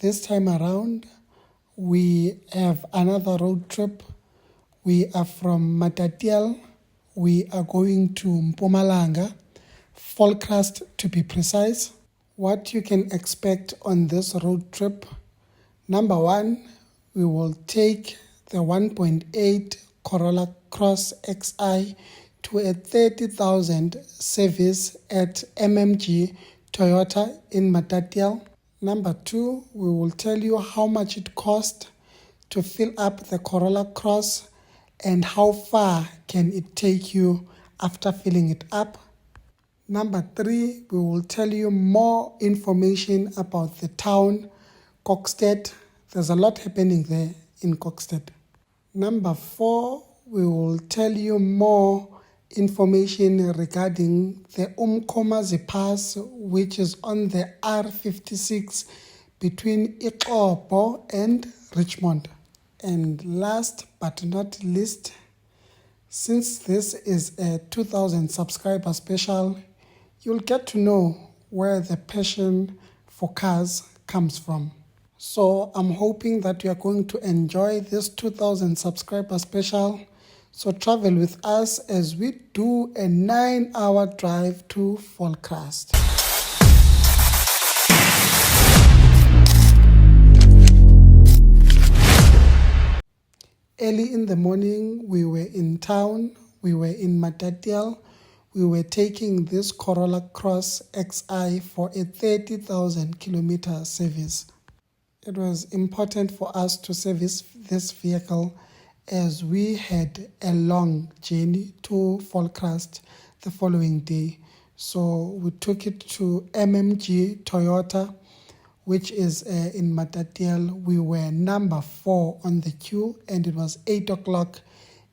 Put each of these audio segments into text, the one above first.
This time around, we have another road trip. We are from Matatiele. We are going to Mpumalanga, Volksrust to be precise. What you can expect on this road trip: number one, we will take the 1.8 Corolla Cross XI to a 30,000 service at MMG Toyota in Matatiele. Number two, we will tell you how much it cost to fill up the Corolla Cross and how far can it take you after filling it up. Number three, we will tell you more information about the town, Kokstad. There's a lot happening there in Kokstad. Number four, we will tell you more information regarding the Umkomazi Pass, which is on the R56 between Ixopo and Richmond. And last but not least, since this is a 2000 subscriber special, you'll get to know where the passion for cars comes from. So I'm hoping that you are going to enjoy this 2000 subscriber special. So travel with us as we do a 9-hour drive to Volksrust. Early in the morning, we were in town. We were in Matatiele. We were taking this Corolla Cross XI for a 30,000 kilometer service. It was important for us to service this vehicle as we had a long journey to Volksrust the following day. So we took it to MMG Toyota, which is in Matatiele. We were number 4 on the queue and it was 8 o'clock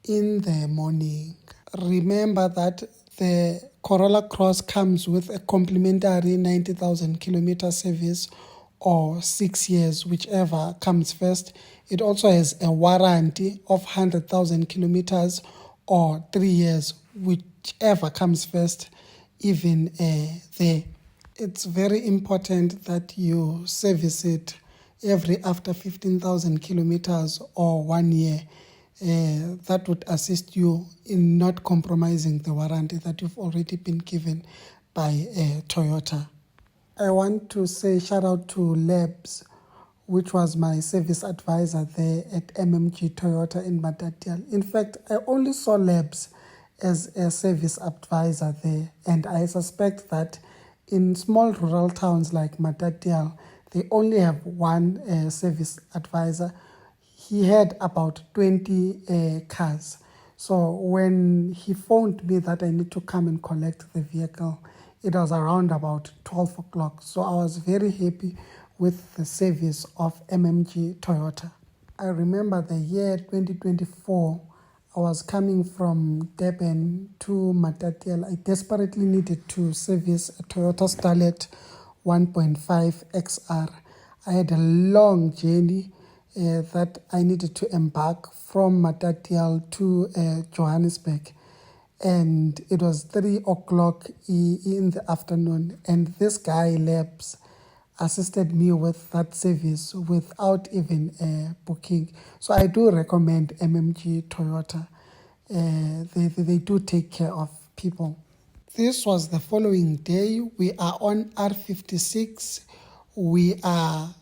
in the morning. Remember that the Corolla Cross comes with a complimentary 90,000 kilometer service or 6 years, whichever comes first. It also has a warranty of 100,000 kilometers or 3 years, whichever comes first, even there. It's very important that you service it after 15,000 kilometers or 1 year. That would assist you in not compromising the warranty that you've already been given by Toyota. I want to say shout out to Labs, which was my service advisor there at MMG Toyota in Matatiele. In fact, I only saw Labs as a service advisor there, and I suspect that in small rural towns like Matatiele, they only have one service advisor. He had about 20 cars. So when he phoned me that I need to come and collect the vehicle, it was around about 12 o'clock. So I was very happy with the service of MMG Toyota. I remember the year 2024, I was coming from Durban to Matatiele. I desperately needed to service a Toyota Starlet 1.5 XR. I had a long journey that I needed to embark from Matatiele to Johannesburg. And it was 3 o'clock in the afternoon. And this guy, Labs, assisted me with that service without even booking. So I do recommend MMG Toyota. They do take care of people. This was the following day. We are on R56. We are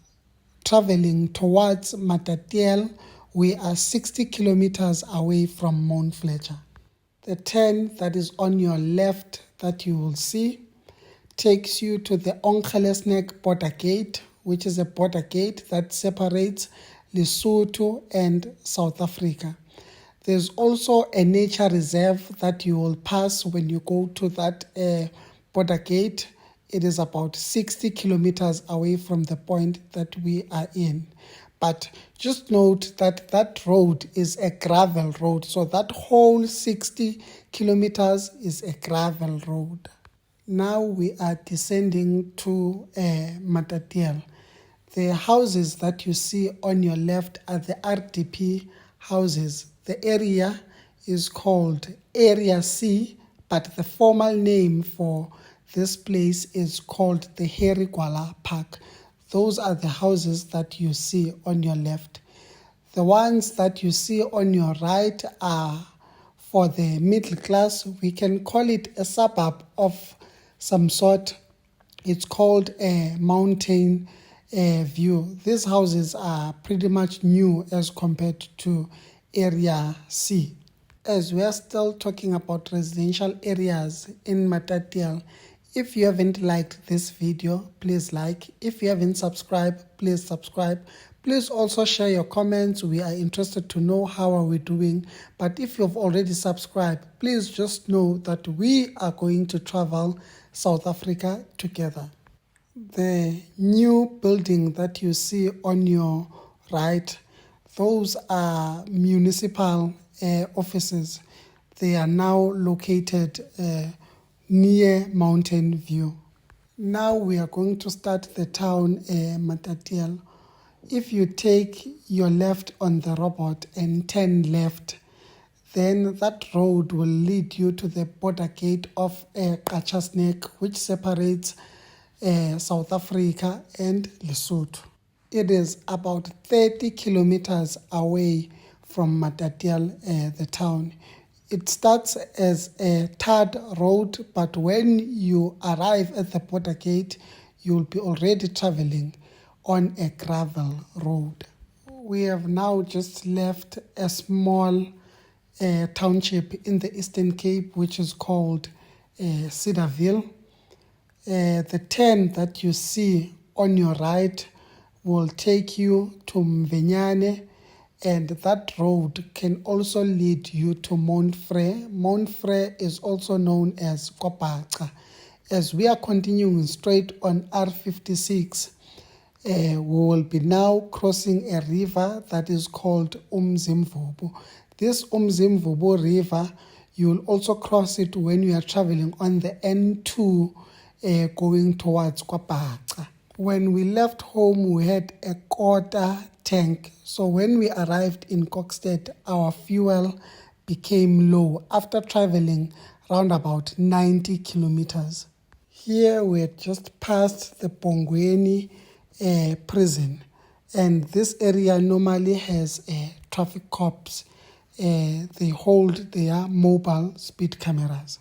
traveling towards Matatiele. We are 60 kilometers away from Mount Fletcher. The turn that is on your left that you will see takes you to the Ladysmith border gate, which is a border gate that separates Lesotho and South Africa. There's also a nature reserve that you will pass when you go to that border gate. It is about 60 kilometers away from the point that we are in. But just note that that road is a gravel road. So that whole 60 kilometers is a gravel road. Now we are descending to Matatiele. The houses that you see on your left are the RDP houses. The area is called Area C, but the formal name for this place is called the Harry Gwala Park. Those are the houses that you see on your left. The ones that you see on your right are for the middle class. We can call it a suburb of some sort. It's called a mountain view. These houses are pretty much new as compared to Area C. As we are still talking about residential areas in Matatiele, if you haven't liked this video, please like. If you haven't subscribed, please subscribe. Please also share your comments. We are interested to know how are we doing. But if you've already subscribed, please just know that we are going to travel South Africa together. The new building that you see on your right, those are municipal offices. They are now located near Mountain View. Now we are going to start the town Matatiele. If you take your left on the robot and turn left, then that road will lead you to the border gate of Kachasnek, which separates South Africa and Lesotho. It is about 30 kilometers away from Matatiele, the town. It starts as a tarred road, but when you arrive at the border gate, you'll be already traveling on a gravel road. We have now just left a small township in the Eastern Cape, which is called Cedarville. The turn that you see on your right will take you to Mvenyane, and that road can also lead you to Montfrey. Montfrey is also known as Kopaca. As we are continuing straight on R56, we will be now crossing a river that is called Umzimkulu. This Umzimkulu river, you will also cross it when you are traveling on the N2 going towards Kopaca. When we left home, we had a quarter tank. So when we arrived in Kokstad, our fuel became low after traveling around about 90 kilometers. Here we had just passed the Bongweni prison, and this area normally has traffic cops. They hold their mobile speed cameras.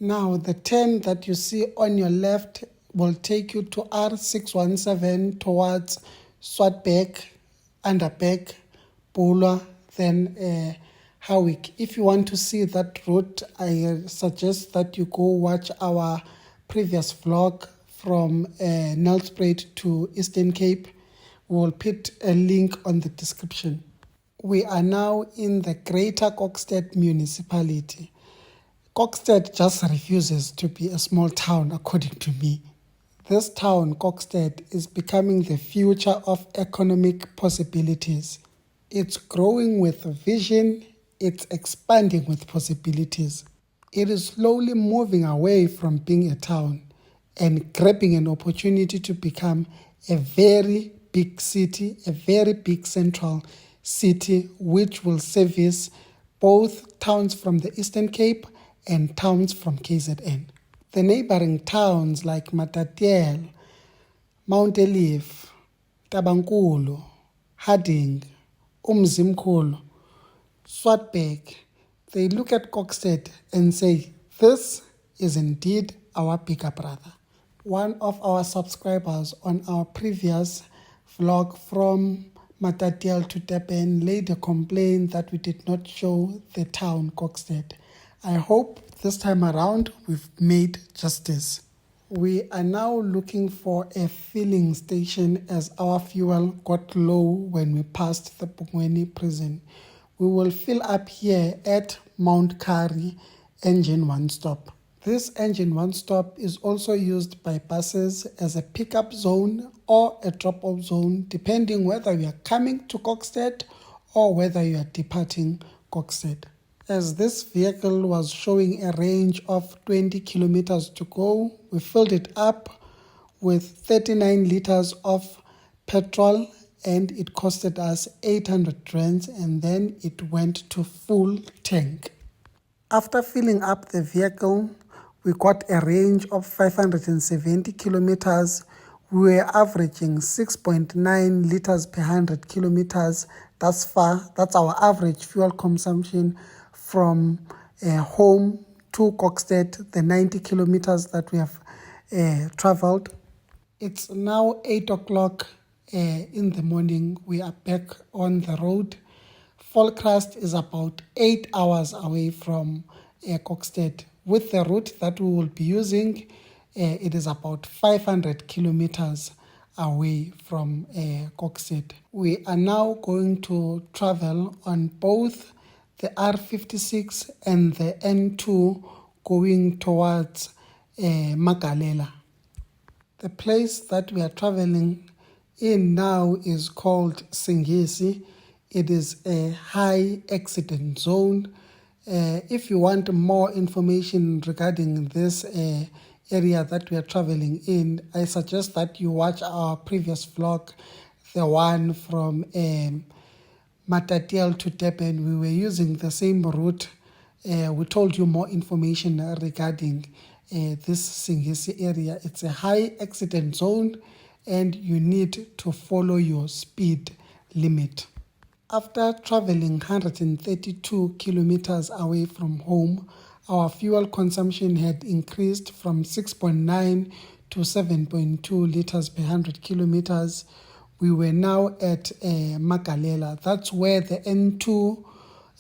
Now the turn that you see on your left will take you to R617 towards Swartbeck, Underbeck, Bulwer, then Howick. If you want to see that route, I suggest that you go watch our previous vlog from Nelspruit to Eastern Cape. We will put a link on the description. We are now in the Greater Kokstad municipality. Kokstad just refuses to be a small town, according to me. This town, Kokstad, is becoming the future of economic possibilities. It's growing with vision, it's expanding with possibilities. It is slowly moving away from being a town and grabbing an opportunity to become a very big city, a very big central city, which will service both towns from the Eastern Cape and towns from KZN. The neighboring towns like Matatiele, Mount Elif, Tabankulu, Harding, Umzimkulu, Swartbeck, they look at Kokstad and say, this is indeed our bigger brother. One of our subscribers on our previous vlog from Matatiele to Durban laid a complaint that we did not show the town Kokstad. I hope this time around we've made justice. We are now looking for a filling station as our fuel got low when we passed the Bongweni prison. We will fill up here at Mount Kari Engine One Stop. This Engine One Stop is also used by buses as a pickup zone or a drop-off zone, depending whether you are coming to Kokstad or whether you are departing Kokstad. As this vehicle was showing a range of 20 kilometers to go, we filled it up with 39 liters of petrol, and it costed us 800 rands, and then it went to full tank. After filling up the vehicle, we got a range of 570 kilometers, we were averaging 6.9 liters per 100 kilometers. That's our average fuel consumption from home to Kokstad, the 90 kilometers that we have traveled. It's now 8 o'clock in the morning. We are back on the road. Volksrust is about 8 hours away from Kokstad. With the route that we will be using, it is about 500 kilometers away from Kokstad. We are now going to travel on both the R56 and the N2 going towards Magalela. The place that we are traveling in now is called Singesi. It is a high accident zone. If you want more information regarding this area that we are traveling in, I suggest that you watch our previous vlog, the one from Matatiele to Durban. We were using the same route. We told you more information regarding this Singesi area. It's a high accident zone and you need to follow your speed limit. After traveling 132 kilometers away from home, our fuel consumption had increased from 6.9 to 7.2 liters per 100 kilometers. We were now at Magalela. That's where the N2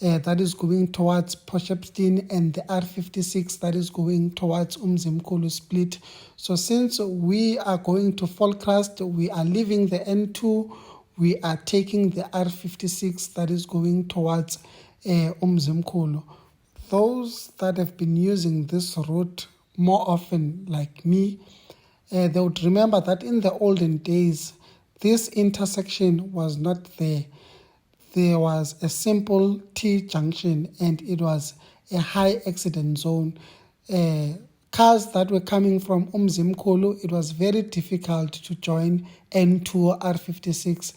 that is going towards Potchefstroom and the R56 that is going towards Umzimkulu split. So since we are going to Volksrust, we are leaving the N2, we are taking the R56 that is going towards Umzimkulu. Those that have been using this route more often, like me, they would remember that in the olden days, this intersection was not there. There was a simple T-junction and it was a high accident zone. Cars that were coming from Umzimkulu, it was very difficult to join N2 R56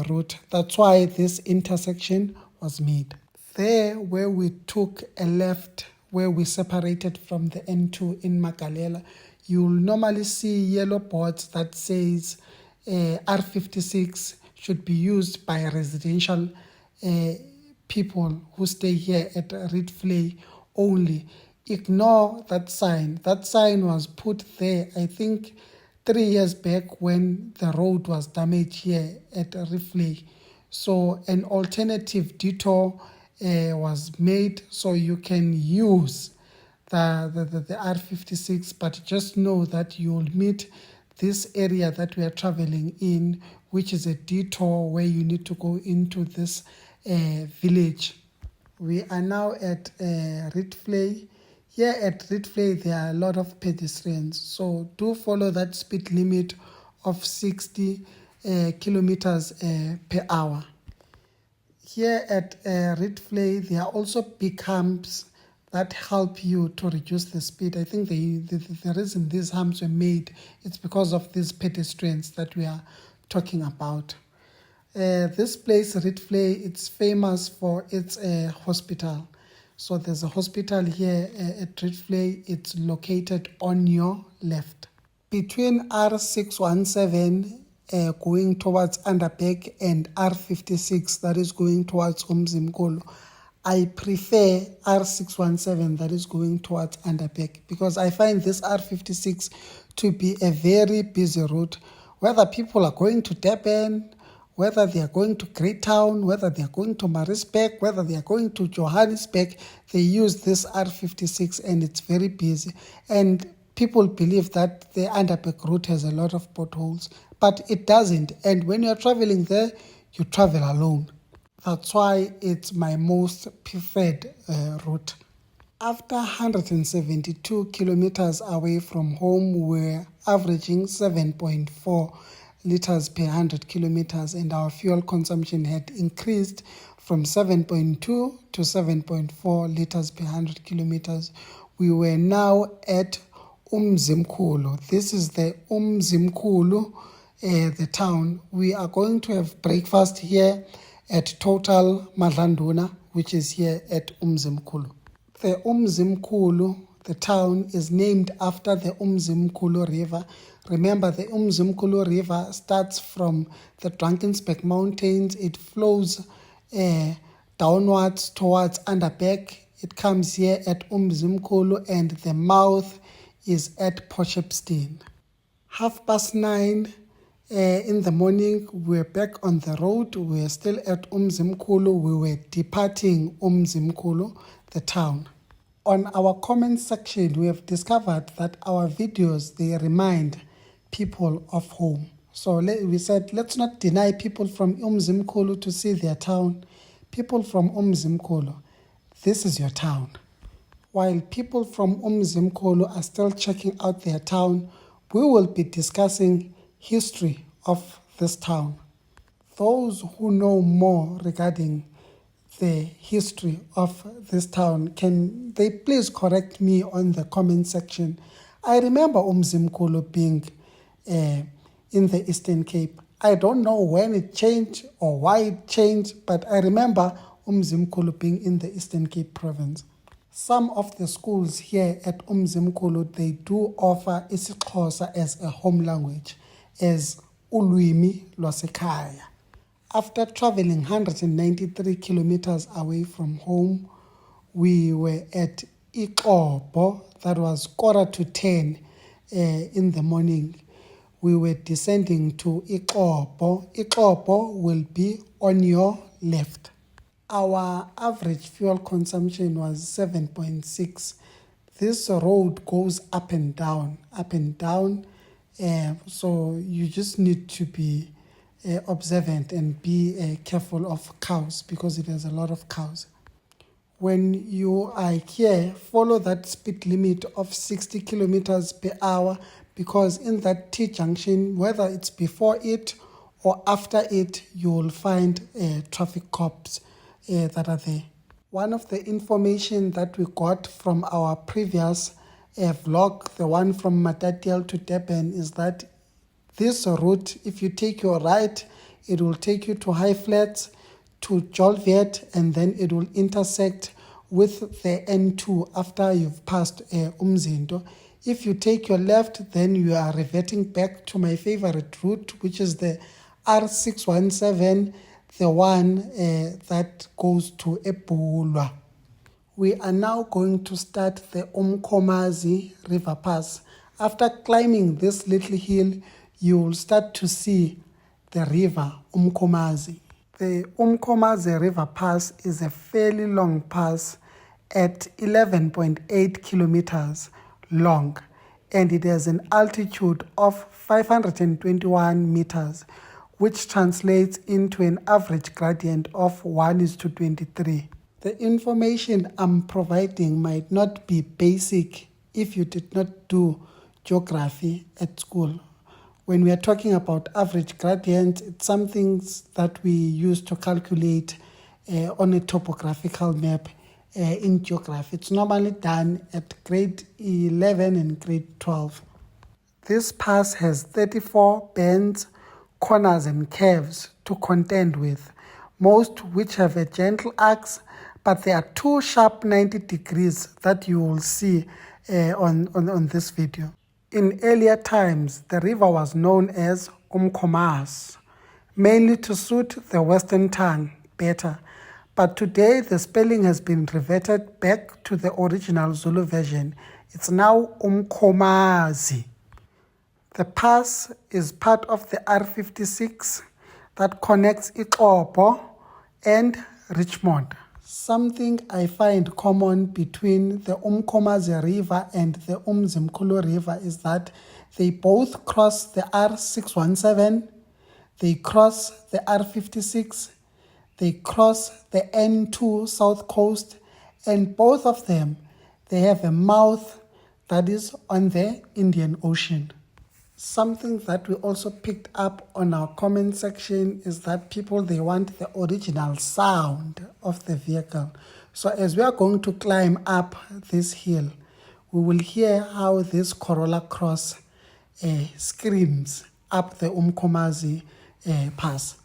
route. That's why this intersection was made. There where we took a left, where we separated from the N2 in Magalela, you'll normally see yellow boards that says R56 should be used by residential people who stay here at Ridgeway only. Ignore that sign. That sign was put there, I think, 3 years back when the road was damaged here at Ridgeway. So an alternative detour was made so you can use the R56, but just know that you will meet this area that we are traveling in, which is a detour where you need to go into this village. We are now at Ridgeway. Here at Ridgeway, there are a lot of pedestrians, so do follow that speed limit of 60 kilometers per hour. Here at Ridgeway, there are also big humps that help you to reduce the speed. I think the reason these humps were made, it's because of these pedestrians that we are talking about. This place, Ridgeway, it's famous for its hospital. So there's a hospital here at Ridgeway. It's located on your left. Between R617 going towards Underberg and R56 that is going towards Umzimkulu, I prefer R617 that is going towards Underberg because I find this R56 to be a very busy route. Whether people are going to Durban, whether they are going to Greytown, whether they are going to Maritzburg, whether they are going to Johannesburg, they use this R56 and it's very busy. And people believe that the Underberg route has a lot of potholes, but it doesn't. And when you're traveling there, you travel alone. That's why it's my most preferred route. After 172 kilometers away from home, we're averaging 7.4 liters per 100 kilometers, and our fuel consumption had increased from 7.2 to 7.4 liters per 100 kilometers. We were now at Umzimkulu. This is the Umzimkulu, the town. We are going to have breakfast here at Total Madlanduna, which is here at Umzimkulu. The Umzimkulu, the town, is named after the Umzimkulu River. Remember, the Umzimkulu River starts from the Drakensberg Mountains. It flows downwards towards Underberg. It comes here at Umzimkulu, and the mouth is at Potchefstroom. 9:30 in the morning, we were back on the road. We were still at Umzimkulu. We were departing Umzimkulu, the town. On our comment section, we have discovered that our videos, they remind people of home. So we said, let's not deny people from Umzimkulu to see their town. People from Umzimkulu, this is your town. While people from Umzimkulu are still checking out their town, we will be discussing history of this town. Those who know more regarding the history of this town, can they please correct me on the comment section? I remember Umzimkulu being in the Eastern Cape. I don't know when it changed or why it changed, but I remember Umzimkulu being in the Eastern Cape province. Some of the schools here at Umzimkulu, they do offer isiXhosa as a home language, as ulwimi lwasekhaya. After traveling 193 kilometers away from home, we were at Ixobo. That was 9:45 in the morning. We were descending to Ixobo. Ixobo will be on your left. Our average fuel consumption was 7.6. This road goes up and down, so you just need to be observant and be careful of cows, because it has a lot of cows. When you are here, follow that speed limit of 60 kilometers per hour, because in that T-junction, whether it's before it or after it, you will find traffic cops that are there. One of the information that we got from our previous vlog, the one from Matatiele to Durban, is that this route, if you take your right, it will take you to High Flats, to Jolvet, and then it will intersect with the N2 after you've passed Umzinto. If you take your left, then you are reverting back to my favorite route, which is the R617, the one that goes to Epulwa. We are now going to start the Umkomazi River Pass. After climbing this little hill, you will start to see the river Umkomazi. The Umkomazi River Pass is a fairly long pass at 11.8 kilometers long, and it has an altitude of 521 meters, which translates into an average gradient of 1:23. The information I'm providing might not be basic if you did not do geography at school. When we are talking about average gradient, it's something that we use to calculate on a topographical map in geography. It's normally done at grade 11 and grade 12. This pass has 34 bends, corners and curves to contend with, most which have a gentle axe, but there are two sharp 90 degrees that you will see on this video. In earlier times, the river was known as Umkomaas, mainly to suit the Western tongue better, but today the spelling has been reverted back to the original Zulu version. It's now Umkomazi. The pass is part of the R56 that connects Ixobo and Richmond. Something I find common between the Umkomazi River and the Umzimkulu River is that they both cross the R617, they cross the R56, they cross the N2 South Coast, and both of them, they have a mouth that is on the Indian Ocean. Something that we also picked up on our comment section is that people, they want the original sound of the vehicle. So as we are going to climb up this hill, we will hear how this Corolla Cross screams up the Umkomazi pass.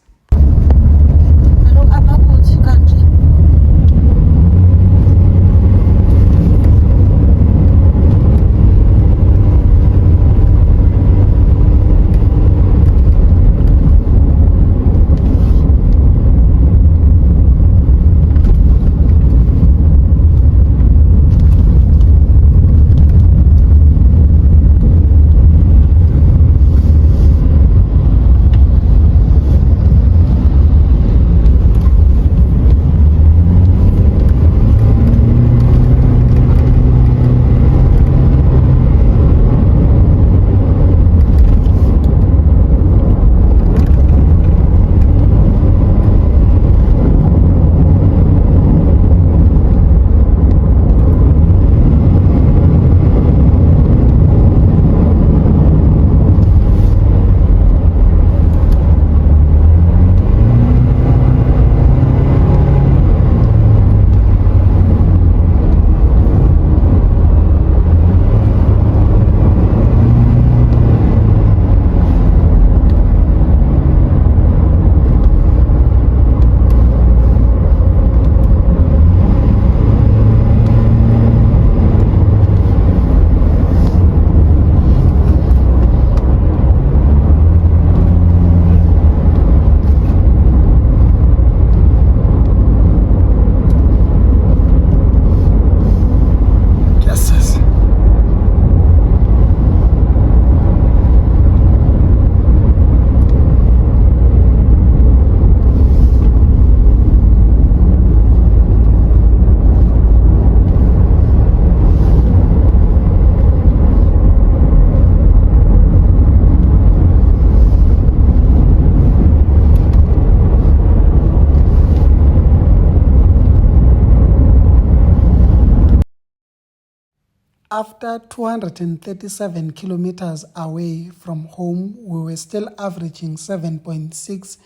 After 237 kilometers away from home, we were still averaging 7.6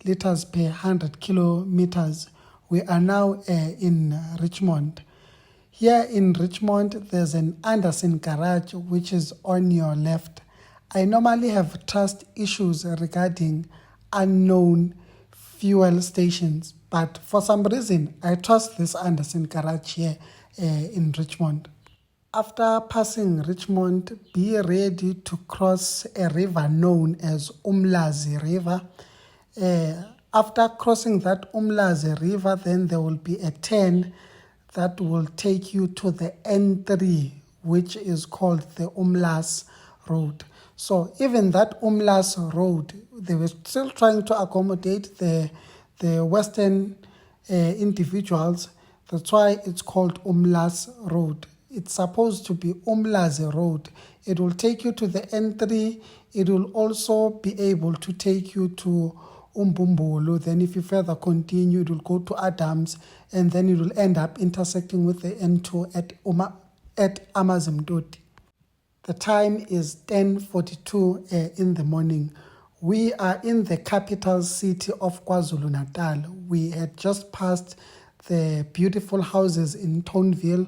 liters per 100 kilometers. We are now in Richmond. Here in Richmond, there's an Anderson garage which is on your left. I normally have trust issues regarding unknown fuel stations, but for some reason, I trust this Anderson garage here in Richmond. After passing Richmond, be ready to cross a river known as Umkomazi River. After crossing that Umkomazi River, then there will be a turn that will take you to the N3, which is called the Umkomaas Road. So even that Umkomaas Road, they were still trying to accommodate the Western individuals. That's why it's called Umkomaas Road. It's supposed to be Umkomazi Road. It will take you to the N3. It will also be able to take you to Umzimkulu. Then if you further continue, it will go to Adams, and then it will end up intersecting with the N2 at Amazimdoti. The time is 10:42 in the morning. We are in the capital city of KwaZulu-Natal. We had just passed the beautiful houses in Tonville.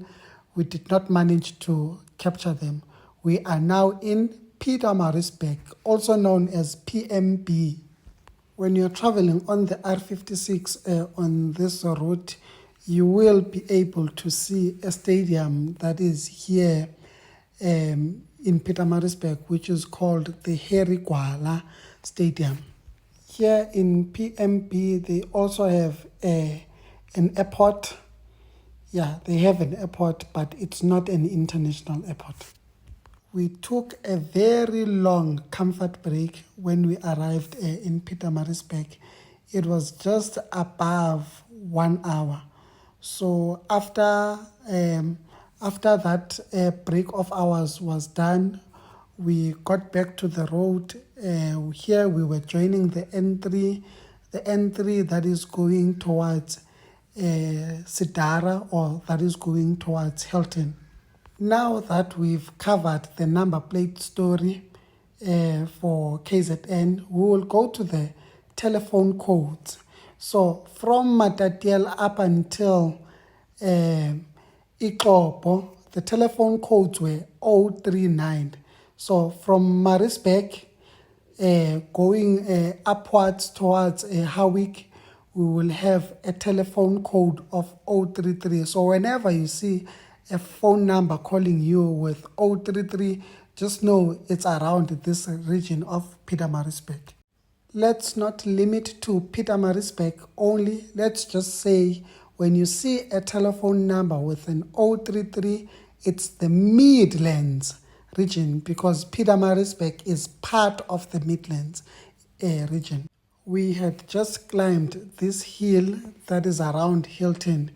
We did not manage to capture them. We are now in Pietermaritzburg, also known as PMB. When you're traveling on the R56 on this route, you will be able to see a stadium that is here in Pietermaritzburg, which is called the Harry Gwala Stadium. Here in PMB, they also have an airport. Yeah, they have an airport, but it's not an international airport. We took a very long comfort break when we arrived in Pietermaritzburg. It was just above 1 hour. So after that break of ours was done, we got back to the road. Here we were joining the N3 that is going towards Sidara, or that is going towards Hilton. Now that we've covered the number plate story for KZN, we will go to the telephone codes. So from Matatiele up until Ikopo, the telephone codes were 039. So from Maritzburg going upwards towards Howick, we will have a telephone code of 033. So whenever you see a phone number calling you with 033, just know it's around this region of Pietermaritzburg. Let's not limit to Pietermaritzburg only. Let's just say when you see a telephone number with an 033, it's the Midlands region, because Pietermaritzburg is part of the Midlands region. We had just climbed this hill that is around Hilton.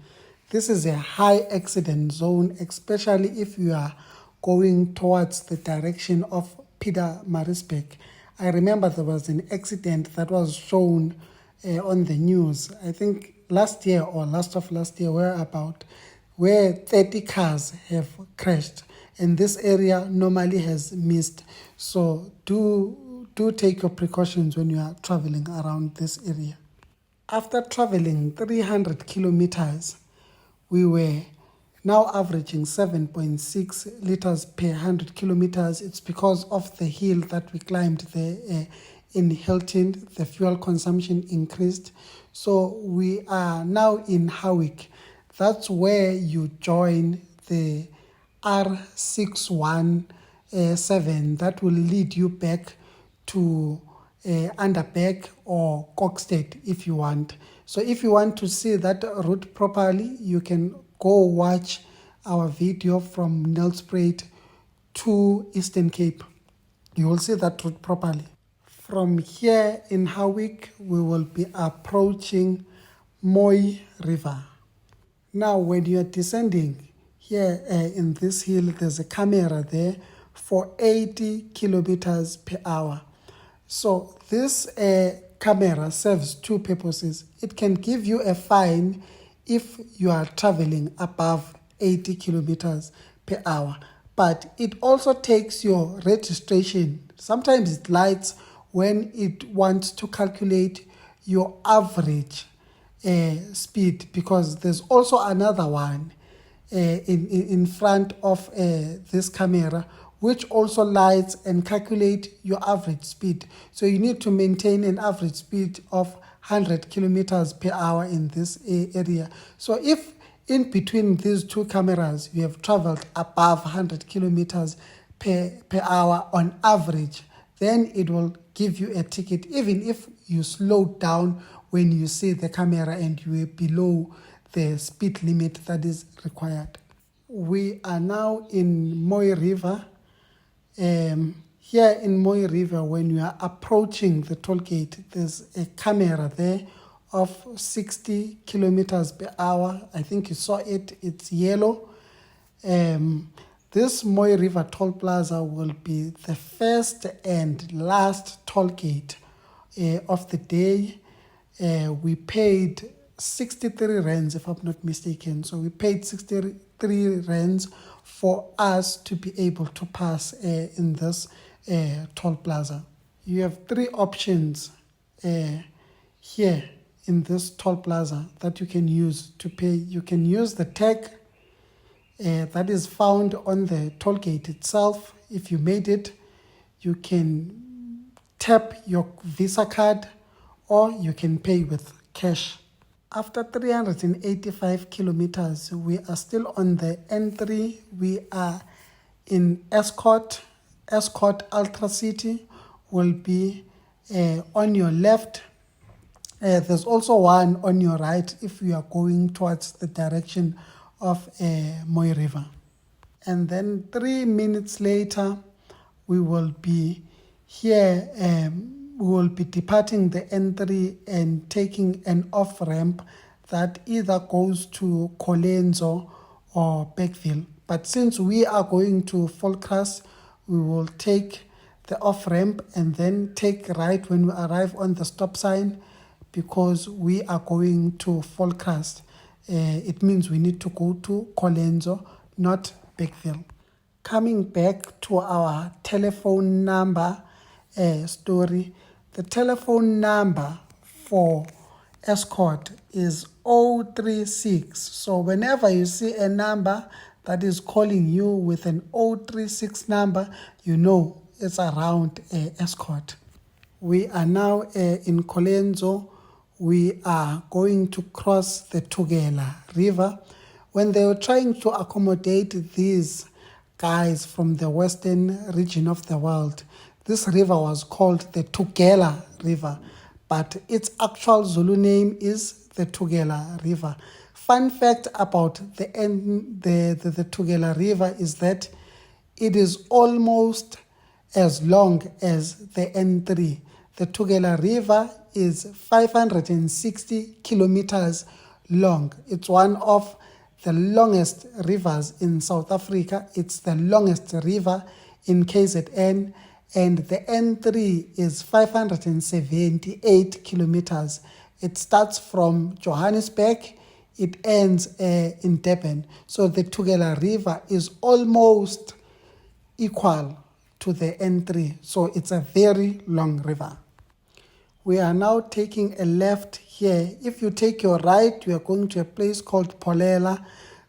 This is a high accident zone, especially if you are going towards the direction of Pietermaritzburg. I remember there was an accident that was shown on the news, I think last year or last year, where 30 cars have crashed, and this area normally has missed. So do take your precautions when you are traveling around this area. After traveling 300 kilometers, we were now averaging 7.6 liters per 100 kilometers. It's because of the hill that we climbed there in Hilton. The fuel consumption increased. So we are now in Howick. That's where you join the R617 that will lead you back to Underberg or Kokstad if you want. So if you want to see that route properly, you can go watch our video from Nelspruit to Eastern Cape. You will see that route properly. From here in Howick, we will be approaching Mooi River. Now, when you are descending here in this hill, there's a camera there for 80 kilometers per hour. So this camera serves two purposes. It can give you a fine if you are traveling above 80 kilometers per hour. but it also takes your registration. Sometimes it lights when it wants to calculate your average speed, because there's also another one in front of this camera which also lights and calculate your average speed. So you need to maintain an average speed of 100 kilometers per hour in this area. So if in between these two cameras you have traveled above 100 kilometers per hour on average, then it will give you a ticket, even if you slow down when you see the camera and you are below the speed limit that is required. We are now in Mooi River. Here in Mooi River, when you are approaching the toll gate, there's a camera there of 60 kilometers per hour. I think you saw it, it's yellow. This Mooi River toll plaza will be the first and last toll gate of the day. We paid 63 rands, if I'm not mistaken. So we paid 63 rands for us to be able to pass in this toll plaza. You have three options here in this toll plaza that you can use to pay. You can use the tag that is found on the toll gate itself. If you made it, you can tap your Visa card, or you can pay with cash. After 385 kilometers, we are still on the N3. We are in Escort. Escort Ultra City will be on your left. There's also one on your right if you are going towards the direction of Mooi River. And then 3 minutes later, we will be here. We will be departing the N3 and taking an off-ramp that either goes to Colenso or Beckville. But since we are going to Volksrust, we will take the off-ramp and then take right when we arrive on the stop sign, because we are going to Volksrust. It means we need to go to Colenso, not Beckville. Coming back to our telephone number story, the telephone number for Escort is 036. So whenever you see a number that is calling you with an 036 number, you know it's around Escort. We are now in Colenso. We are going to cross the Tugela River. When they were trying to accommodate these guys from the western region of the world, this river was called the Tugela River, but its actual Zulu name is the Tugela River. Fun fact about the Tugela River is that it is almost as long as the N3. The Tugela River is 560 kilometers long. It's one of the longest rivers in South Africa. It's the longest river in KZN, and the N3 is 578 kilometers. It starts from Johannesburg, it ends in Durban. So the Tugela River is almost equal to the N3. So it's a very long river. We are now taking a left here. If you take your right, you are going to a place called Polela.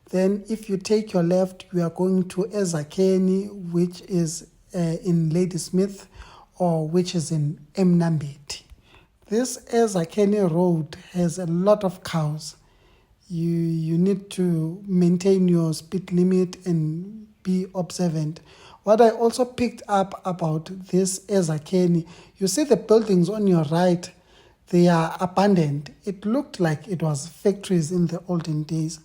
Then if you take your left, you are going to Ezakeni, which is in Ladysmith, or which is in Mnambiti. This Ezakeni road has a lot of cows. You need to maintain your speed limit and be observant. What I also picked up about this Ezakeni, you see the buildings on your right, they are abandoned. It looked like it was factories in the olden days.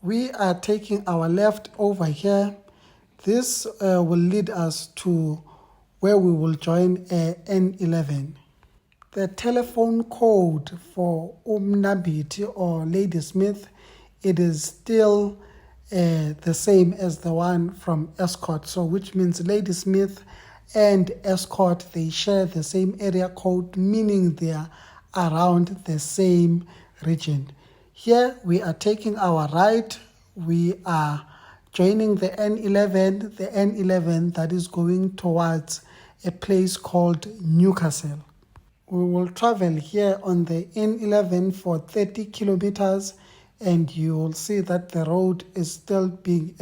We are taking our left over here. This will lead us to where we will join N11. The telephone code for Umnambiti or Ladysmith, it is still the same as the one from Escort. So which means Ladysmith and Escort, they share the same area code, meaning they are around the same region. Here we are taking our right. We are joining the N11 that is going towards a place called Newcastle. We will travel here on the N11 for 30 kilometers, and you will see that the road is still being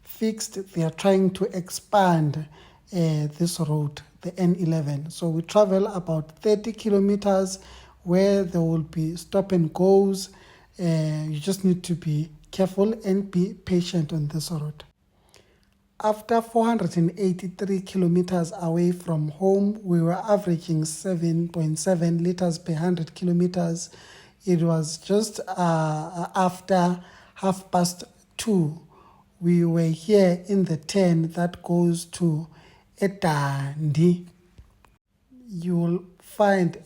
fixed. They are trying to expand this road, the N11. So we travel about 30 kilometers where there will be stop and goes. You just need to be careful and be patient on this road. After 483 kilometers away from home, we were averaging 7.7 liters per 100 kilometers. It was just after 2:30. We were here in the 10 that goes to Etandi. You will find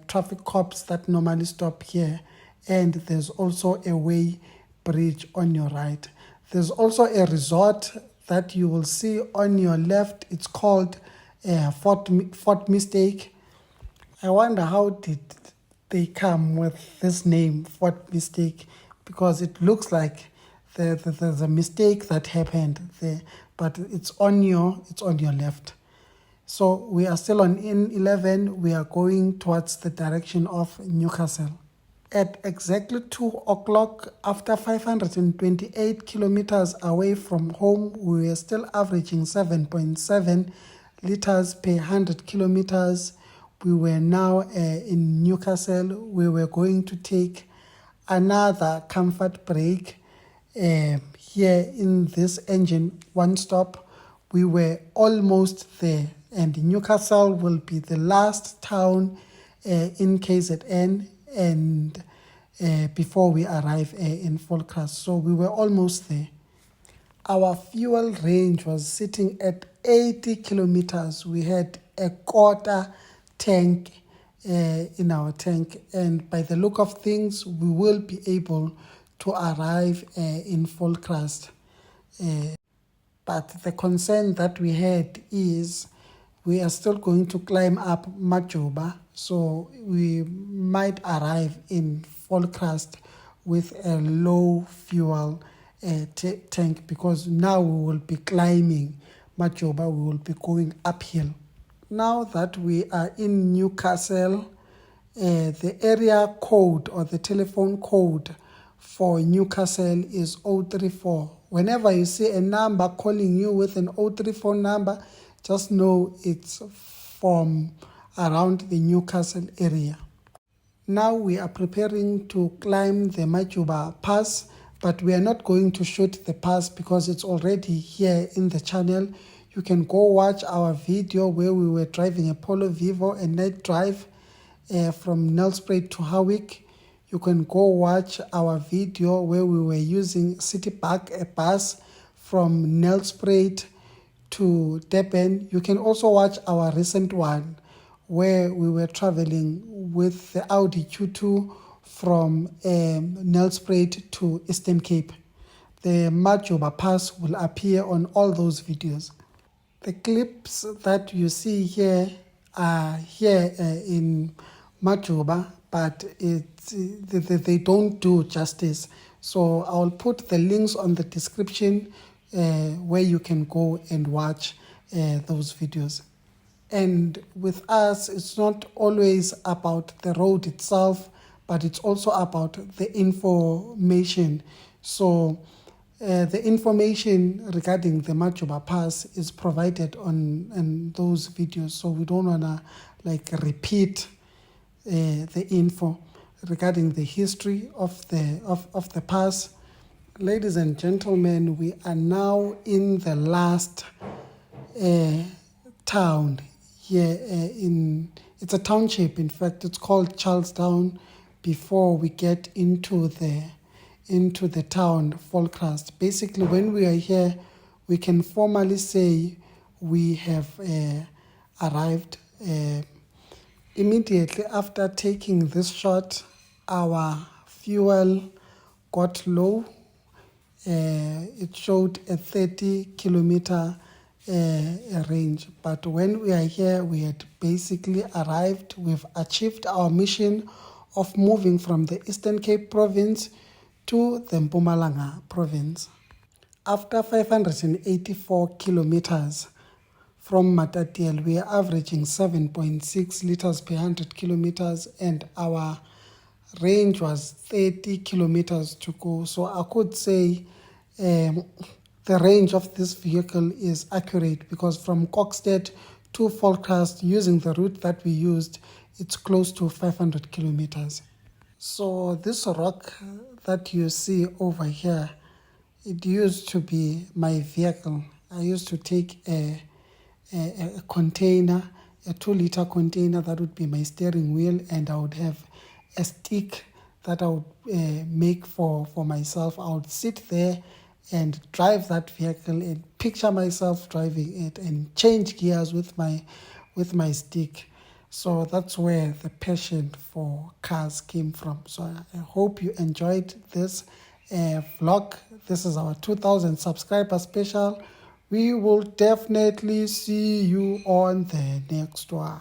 traffic cops that normally stop here, and there's also a way bridge on your right. There's also a resort that you will see on your left. It's called Fort Mistake. I wonder how did they come with this name, Fort Mistake, because it looks like there's a mistake that happened there, but it's on your left. So we are still on N11. We are going towards the direction of Newcastle. At exactly 2 o'clock, after 528 kilometers away from home, we were still averaging 7.7 liters per 100 kilometers. We were now in Newcastle. We were going to take another comfort break here in this engine one stop. We were almost there, and Newcastle will be the last town in KZN and before we arrive in Volksrust. So we were almost there. Our fuel range was sitting at 80 kilometers. We had a quarter tank in our tank, and by the look of things, we will be able to arrive in Volksrust. But the concern that we had is we are still going to climb up Majuba, so we might arrive in Volksrust with a low fuel tank, because now we will be climbing Majuba, we will be going uphill. Now that we are in Newcastle, the area code or the telephone code for Newcastle is 034. Whenever you see a number calling you with an 034 number, just know it's from around the Newcastle area. Now we are preparing to climb the Majuba pass, but we are not going to shoot the pass because it's already here in the channel. You can go watch our video where we were driving a Polo Vivo, a night drive from Nelspruit to Howick. You can go watch our video where we were using City Park, a bus from Nelspruit to Durban. You can also watch our recent one where we were traveling with the Audi Q2 from Nelspruit to Eastern Cape. The Majuba Pass will appear on all those videos. The clips that you see here are here in Majuba, but they don't do justice. So I'll put the links on the description where you can go and watch those videos. And with us, it's not always about the road itself, but it's also about the information. So the information regarding the Majuba Pass is provided on those videos. So we don't want to repeat the info regarding the history of the pass. Ladies and gentlemen, we are now in the last town here it's a township. In fact, it's called Charlestown before we get into the town Volksrust. Basically, when we are here, we can formally say we have arrived. Immediately after taking this shot, our fuel got low. It showed a 30-kilometer range, but when we are here, we had basically arrived. We've achieved our mission of moving from the Eastern Cape province to the Mpumalanga province. after 584 kilometers from Matatiele, we are averaging 7.6 liters per 100 kilometers, and our range was 30 kilometers to go. So I could say the range of this vehicle is accurate, because from Kokstad to Volksrust, using the route that we used, it's close to 500 kilometers. So this rock that you see over here, it used to be my vehicle. I used to take a container, a 2-liter container that would be my steering wheel, and I would have a stick that I would make for myself. I would sit there and drive that vehicle and picture myself driving it and change gears with my stick. So that's where the passion for cars came from. So I hope you enjoyed this vlog. This is our 2000 subscriber special. We will definitely see you on the next one.